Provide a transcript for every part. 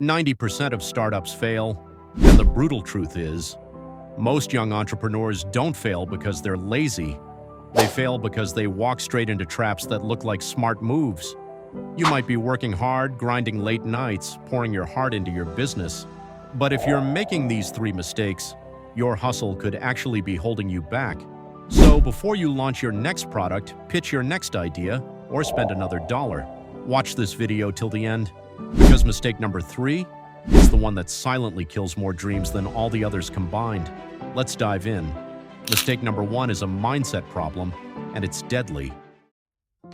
90% of startups fail, and the brutal truth is, most young entrepreneurs don't fail because they're lazy. They fail because they walk straight into traps that look like smart moves. You might be working hard, grinding late nights, pouring your heart into your business. But if you're making these 3 mistakes, your hustle could actually be holding you back. So before you launch your next product, pitch your next idea, or spend another $1. Watch this video till the end, because mistake number 3 is the one that silently kills more dreams than all the others combined. Let's dive in. Mistake number 1 is a mindset problem, and it's deadly.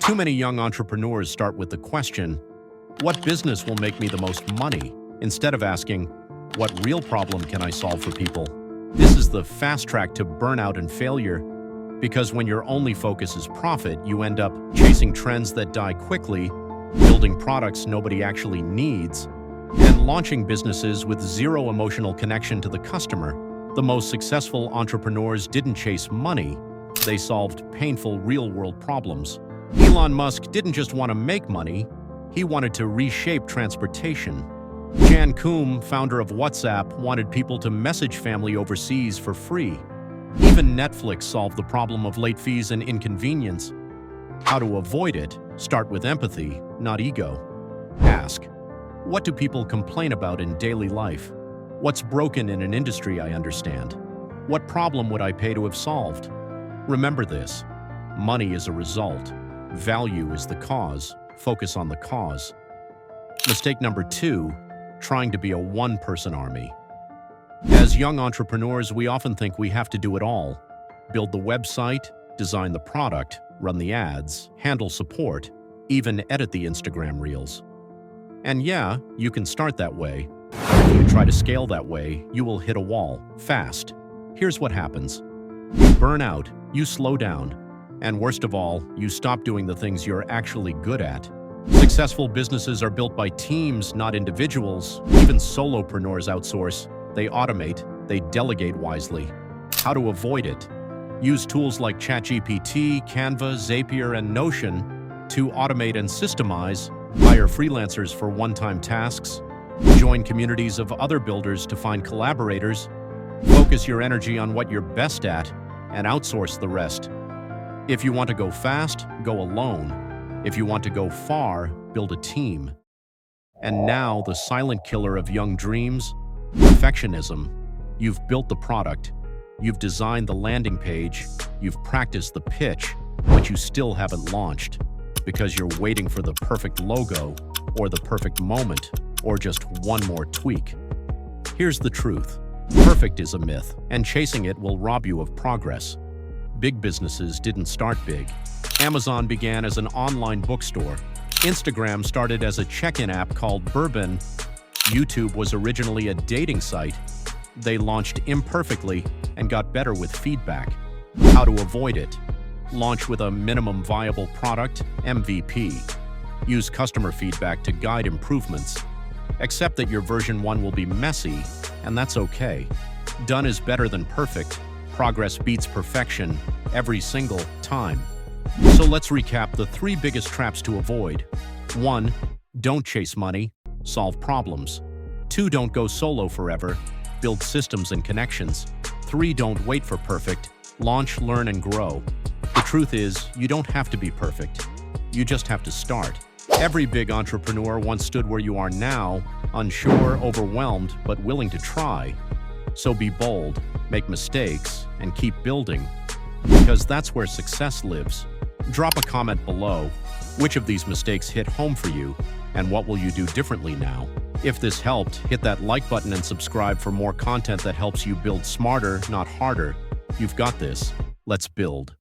Too many young entrepreneurs start with the question, what business will make me the most money? Instead of asking, what real problem can I solve for people? This is the fast track to burnout and failure, because when your only focus is profit, you end up chasing trends that die quickly, building products nobody actually needs, and launching businesses with zero emotional connection to the customer. The most successful entrepreneurs didn't chase money, they solved painful real-world problems. Elon Musk didn't just want to make money, he wanted to reshape transportation. Koum, founder of WhatsApp, wanted people to message family overseas for free. Even Netflix solved the problem of late fees and inconvenience. How to avoid it? Start with empathy, not ego. Ask, what do people complain about in daily life? What's broken in an industry I understand? What problem would I pay to have solved? Remember this, money is a result, value is the cause, focus on the cause. Mistake number 2, trying to be a one-person army. As young entrepreneurs, we often think we have to do it all. Build the website, design the product, run the ads, handle support, even edit the Instagram reels. And yeah, you can start that way. If you try to scale that way, you will hit a wall, fast. Here's what happens. You burn out, you slow down, and worst of all, you stop doing the things you're actually good at. Successful businesses are built by teams, not individuals. Even solopreneurs outsource. They automate, they delegate wisely. How to avoid it? Use tools like ChatGPT, Canva, Zapier, and Notion to automate and systemize. Hire freelancers for one-time tasks. Join communities of other builders to find collaborators. Focus your energy on what you're best at and outsource the rest. If you want to go fast, go alone. If you want to go far, build a team. And now, the silent killer of young dreams, perfectionism. You've built the product, you've designed the landing page, you've practiced the pitch, but you still haven't launched because you're waiting for the perfect logo or the perfect moment or just one more tweak. Here's the truth. Perfect is a myth, and chasing it will rob you of progress. Big businesses didn't start big. Amazon began as an online bookstore. Instagram started as a check-in app called Bourbon. YouTube was originally a dating site. They launched imperfectly and got better with feedback. How to avoid it? Launch with a minimum viable product, MVP. Use customer feedback to guide improvements. Accept that your version 1 will be messy, and that's okay. Done is better than perfect. Progress beats perfection every single time. So let's recap the 3 biggest traps to avoid. 1. Don't chase money, solve problems. 2. Don't go solo forever, build systems and connections. 3. Don't wait for perfect, launch, learn, and grow. The truth is, you don't have to be perfect. You just have to start. Every big entrepreneur once stood where you are now, unsure, overwhelmed, but willing to try. So be bold, make mistakes, and keep building, because that's where success lives. Drop a comment below. Which of these mistakes hit home for you, and what will you do differently now? If this helped, hit that like button and subscribe for more content that helps you build smarter, not harder. You've got this. Let's build.